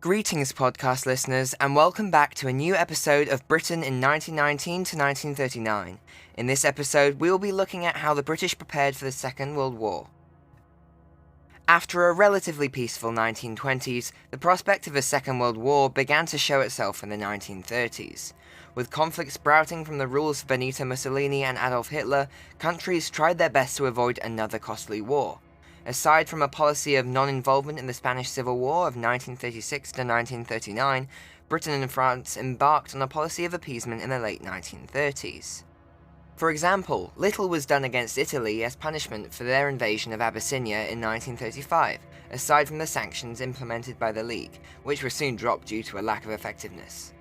Greetings, podcast listeners, and welcome back to a new episode of Britain in 1919 to 1939. In this episode, we will be looking at how the British prepared for the Second World War. After a relatively peaceful 1920s, the prospect of a Second World War began to show itself in the 1930s. With conflict sprouting from the rules of Benito Mussolini and Adolf Hitler, countries tried their best to avoid another costly war. Aside from a policy of non-involvement in the Spanish Civil War of 1936 to 1939, Britain and France embarked on a policy of appeasement in the late 1930s. For example, little was done against Italy as punishment for their invasion of Abyssinia in 1935, aside from the sanctions implemented by the League, which were soon dropped due to a lack of effectiveness.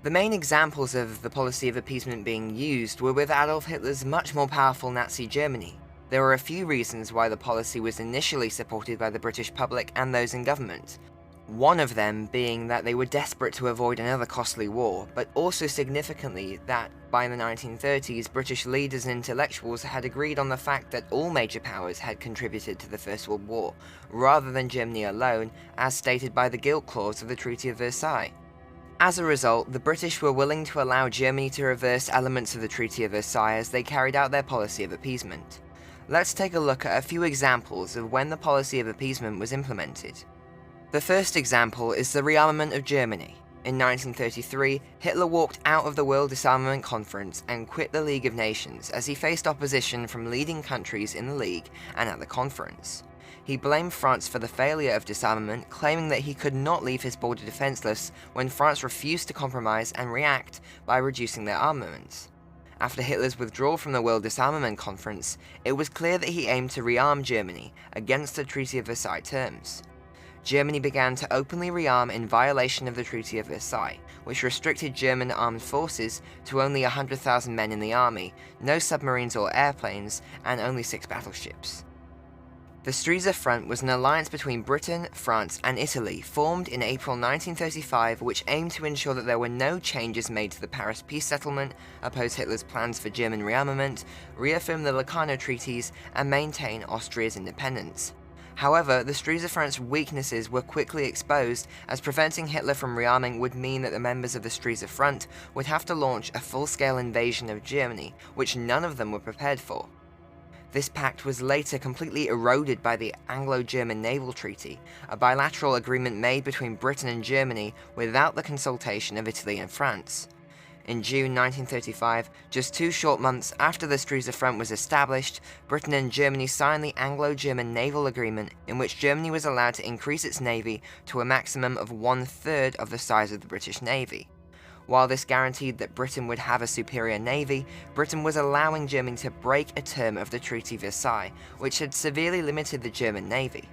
The main examples of the policy of appeasement being used were with Adolf Hitler's much more powerful Nazi Germany. There were a few reasons why the policy was initially supported by the British public and those in government. One of them being that they were desperate to avoid another costly war, but also significantly that by the 1930s, British leaders and intellectuals had agreed on the fact that all major powers had contributed to the First World War, rather than Germany alone, as stated by the Guilt Clause of the Treaty of Versailles. As a result, the British were willing to allow Germany to reverse elements of the Treaty of Versailles as they carried out their policy of appeasement. Let's take a look at a few examples of when the policy of appeasement was implemented. The first example is the rearmament of Germany. In 1933, Hitler walked out of the World Disarmament Conference and quit the League of Nations as he faced opposition from leading countries in the League and at the conference. He blamed France for the failure of disarmament, claiming that he could not leave his border defenseless when France refused to compromise and react by reducing their armaments. After Hitler's withdrawal from the World Disarmament Conference, it was clear that he aimed to rearm Germany against the Treaty of Versailles terms. Germany began to openly rearm in violation of the Treaty of Versailles, which restricted German armed forces to only 100,000 men in the army, no submarines or airplanes, and only 6 battleships. The Stresa Front was an alliance between Britain, France, and Italy formed in April 1935 which aimed to ensure that there were no changes made to the Paris peace settlement, oppose Hitler's plans for German rearmament, reaffirm the Locarno treaties, and maintain Austria's independence. However, the Stresa Front's weaknesses were quickly exposed, as preventing Hitler from rearming would mean that the members of the Stresa Front would have to launch a full-scale invasion of Germany, which none of them were prepared for. This pact was later completely eroded by the Anglo-German Naval Treaty, a bilateral agreement made between Britain and Germany without the consultation of Italy and France. In June 1935, just 2 short months after the Stresa Front was established, Britain and Germany signed the Anglo-German Naval Agreement, in which Germany was allowed to increase its navy to a maximum of 1/3 of the size of the British Navy. While this guaranteed that Britain would have a superior navy, Britain was allowing Germany to break a term of the Treaty of Versailles, which had severely limited the German navy.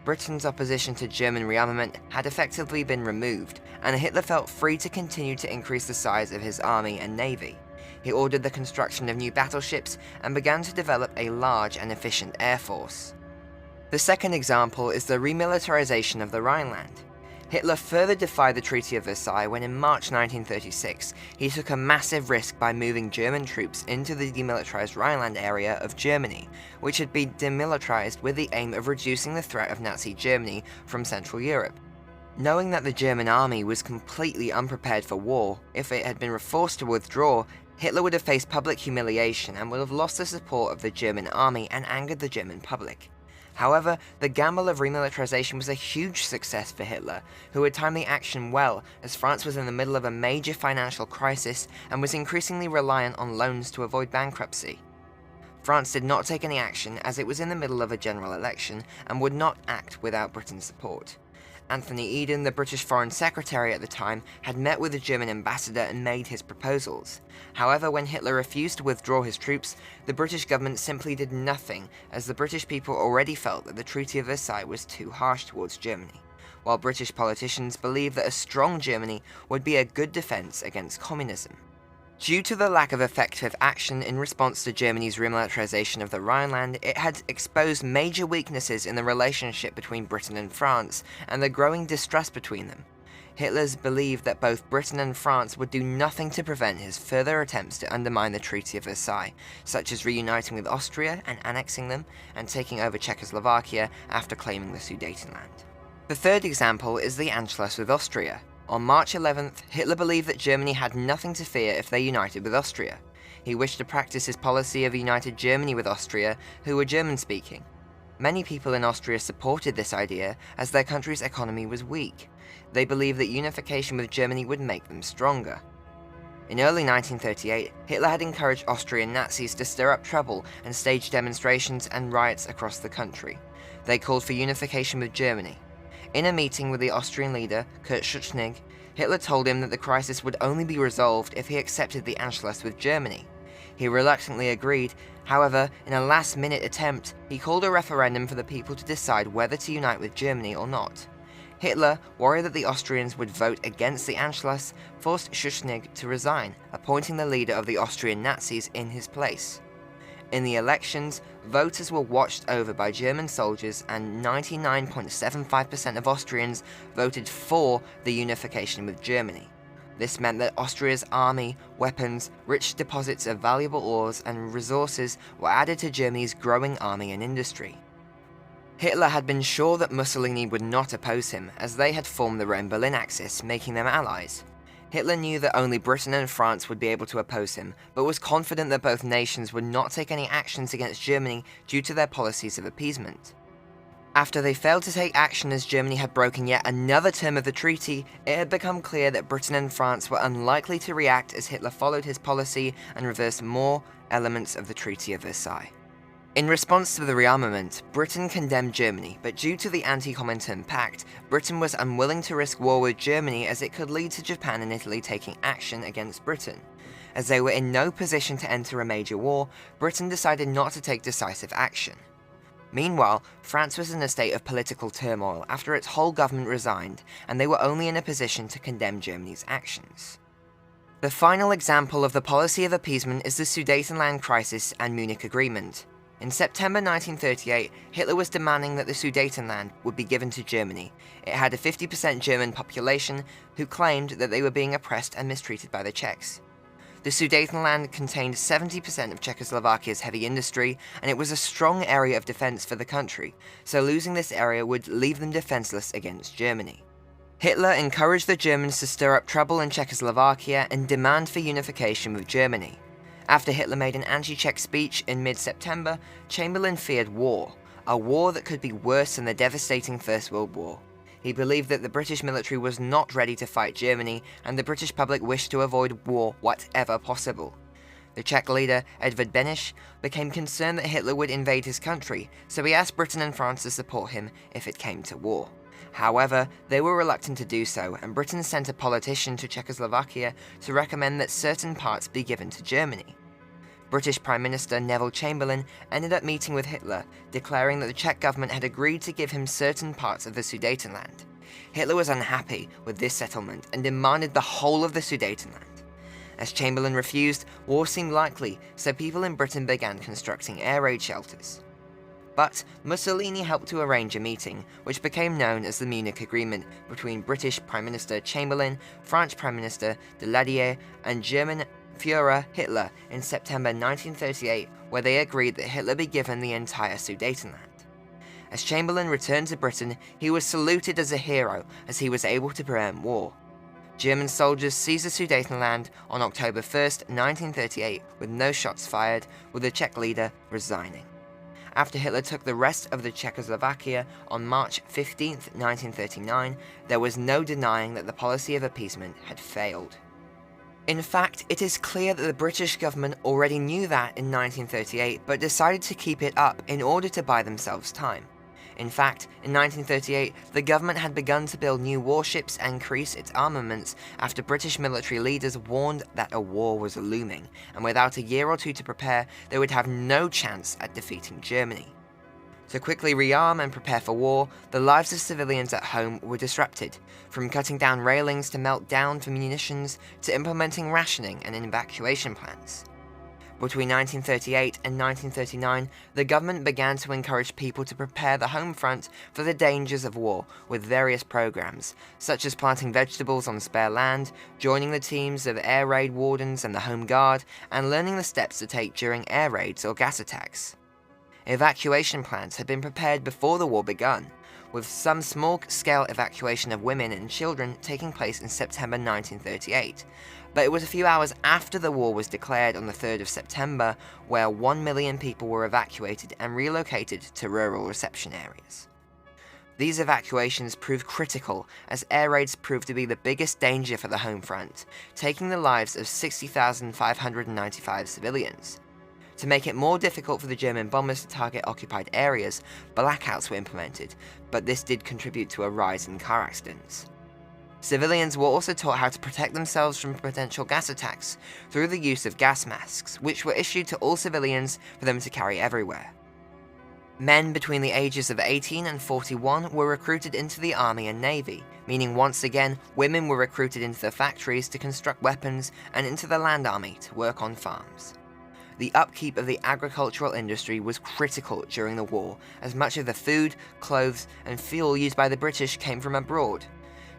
Britain's opposition to German rearmament had effectively been removed, and Hitler felt free to continue to increase the size of his army and navy. He ordered the construction of new battleships and began to develop a large and efficient air force. The second example is the remilitarization of the Rhineland. Hitler further defied the Treaty of Versailles when in March 1936 he took a massive risk by moving German troops into the demilitarized Rhineland area of Germany, which had been demilitarized with the aim of reducing the threat of Nazi Germany from Central Europe. Knowing that the German army was completely unprepared for war, if it had been forced to withdraw, Hitler would have faced public humiliation and would have lost the support of the German army and angered the German public. However, the gamble of remilitarization was a huge success for Hitler, who had timed the action well, as France was in the middle of a major financial crisis and was increasingly reliant on loans to avoid bankruptcy. France did not take any action as it was in the middle of a general election and would not act without Britain's support. Anthony Eden, the British Foreign Secretary at the time, had met with the German ambassador and made his proposals. However, when Hitler refused to withdraw his troops, the British government simply did nothing, as the British people already felt that the Treaty of Versailles was too harsh towards Germany, while British politicians believed that a strong Germany would be a good defense against communism. Due to the lack of effective action in response to Germany's remilitarization of the Rhineland, it had exposed major weaknesses in the relationship between Britain and France, and the growing distrust between them. Hitler believed that both Britain and France would do nothing to prevent his further attempts to undermine the Treaty of Versailles, such as reuniting with Austria and annexing them, and taking over Czechoslovakia after claiming the Sudetenland. The third example is the Anschluss with Austria. On March 11th, Hitler believed that Germany had nothing to fear if they united with Austria. He wished to practice his policy of united Germany with Austria, who were German-speaking. Many people in Austria supported this idea, as their country's economy was weak. They believed that unification with Germany would make them stronger. In early 1938, Hitler had encouraged Austrian Nazis to stir up trouble and stage demonstrations and riots across the country. They called for unification with Germany. In a meeting with the Austrian leader, Kurt Schuschnigg, Hitler told him that the crisis would only be resolved if he accepted the Anschluss with Germany. He reluctantly agreed. However, in a last-minute attempt, he called a referendum for the people to decide whether to unite with Germany or not. Hitler, worried that the Austrians would vote against the Anschluss, forced Schuschnigg to resign, appointing the leader of the Austrian Nazis in his place. In the elections, voters were watched over by German soldiers, and 99.75% of Austrians voted for the unification with Germany. This meant that Austria's army, weapons, rich deposits of valuable ores and resources were added to Germany's growing army and industry. Hitler had been sure that Mussolini would not oppose him, as they had formed the Rome-Berlin Axis, making them allies. Hitler knew that only Britain and France would be able to oppose him, but was confident that both nations would not take any actions against Germany due to their policies of appeasement. After they failed to take action as Germany had broken yet another term of the treaty, it had become clear that Britain and France were unlikely to react as Hitler followed his policy and reversed more elements of the Treaty of Versailles. In response to the rearmament, Britain condemned Germany, but due to the anti-Comintern Pact, Britain was unwilling to risk war with Germany as it could lead to Japan and Italy taking action against Britain. As they were in no position to enter a major war, Britain decided not to take decisive action. Meanwhile, France was in a state of political turmoil after its whole government resigned, and they were only in a position to condemn Germany's actions. The final example of the policy of appeasement is the Sudetenland crisis and Munich Agreement. In September 1938, Hitler was demanding that the Sudetenland would be given to Germany. It had a 50% German population who claimed that they were being oppressed and mistreated by the Czechs. The Sudetenland contained 70% of Czechoslovakia's heavy industry, and it was a strong area of defense for the country, so losing this area would leave them defenseless against Germany. Hitler encouraged the Germans to stir up trouble in Czechoslovakia and demand for unification with Germany. After Hitler made an anti-Czech speech in mid-September, Chamberlain feared war, a war that could be worse than the devastating First World War. He believed that the British military was not ready to fight Germany, and the British public wished to avoid war whatever possible. The Czech leader, Edvard Beneš, became concerned that Hitler would invade his country, so he asked Britain and France to support him if it came to war. However, they were reluctant to do so, and Britain sent a politician to Czechoslovakia to recommend that certain parts be given to Germany. British Prime Minister Neville Chamberlain ended up meeting with Hitler, declaring that the Czech government had agreed to give him certain parts of the Sudetenland. Hitler was unhappy with this settlement and demanded the whole of the Sudetenland. As Chamberlain refused, war seemed likely, so people in Britain began constructing air raid shelters. But Mussolini helped to arrange a meeting, which became known as the Munich Agreement between British Prime Minister Chamberlain, French Prime Minister Daladier, and German Führer Hitler in September 1938, where they agreed that Hitler be given the entire Sudetenland. As Chamberlain returned to Britain, he was saluted as a hero as he was able to prevent war. German soldiers seized the Sudetenland on October 1, 1938, with no shots fired, with the Czech leader resigning. After Hitler took the rest of the Czechoslovakia on March 15, 1939, there was no denying that the policy of appeasement had failed. In fact, it is clear that the British government already knew that in 1938, but decided to keep it up in order to buy themselves time. In fact, in 1938, the government had begun to build new warships and increase its armaments after British military leaders warned that a war was looming, and without a year or two to prepare, they would have no chance at defeating Germany. To quickly rearm and prepare for war, the lives of civilians at home were disrupted, from cutting down railings to melt down for munitions to implementing rationing and evacuation plans. Between 1938 and 1939, the government began to encourage people to prepare the home front for the dangers of war with various programs, such as planting vegetables on spare land, joining the teams of air raid wardens and the Home Guard, and learning the steps to take during air raids or gas attacks. Evacuation plans had been prepared before the war begun. with some small-scale evacuation of women and children taking place in September 1938. But it was a few hours after the war was declared on the 3rd of September where 1 million people were evacuated and relocated to rural reception areas. These evacuations proved critical as air raids proved to be the biggest danger for the home front, taking the lives of 60,595 civilians. To make it more difficult for the German bombers to target occupied areas, blackouts were implemented, but this did contribute to a rise in car accidents. Civilians were also taught how to protect themselves from potential gas attacks through the use of gas masks, which were issued to all civilians for them to carry everywhere. Men between the ages of 18 and 41 were recruited into the army and navy, meaning once again women were recruited into the factories to construct weapons and into the land army to work on farms. The upkeep of the agricultural industry was critical during the war, as much of the food, clothes, and fuel used by the British came from abroad.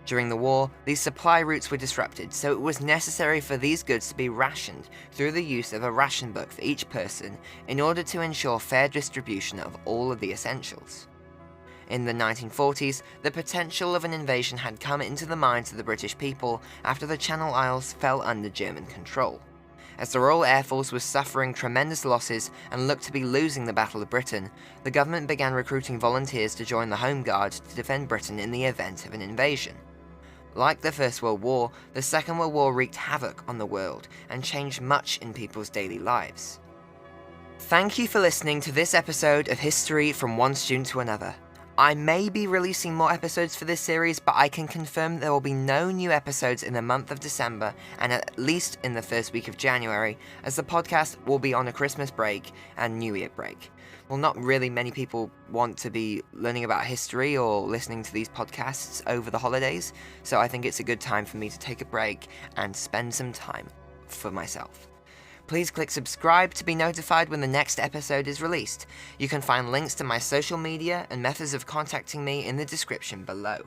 During the war, these supply routes were disrupted, so it was necessary for these goods to be rationed through the use of a ration book for each person in order to ensure fair distribution of all of the essentials. In the 1940s, the potential of an invasion had come into the minds of the British people after the Channel Isles fell under German control. As the Royal Air Force was suffering tremendous losses and looked to be losing the Battle of Britain, the government began recruiting volunteers to join the Home Guard to defend Britain in the event of an invasion. Like the First World War, the Second World War wreaked havoc on the world and changed much in people's daily lives. Thank you for listening to this episode of History from One Student to Another. I may be releasing more episodes for this series, but I can confirm there will be no new episodes in the month of December and at least in the first week of January, as the podcast will be on a Christmas break and New Year break. Well, not really many people want to be learning about history or listening to these podcasts over the holidays, so I think it's a good time for me to take a break and spend some time for myself. Please click subscribe to be notified when the next episode is released. You can find links to my social media and methods of contacting me in the description below.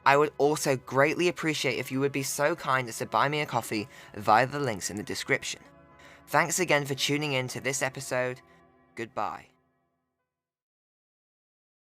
I would also greatly appreciate if you would be so kind as to buy me a coffee via the links in the description. Thanks again for tuning in to this episode. Goodbye.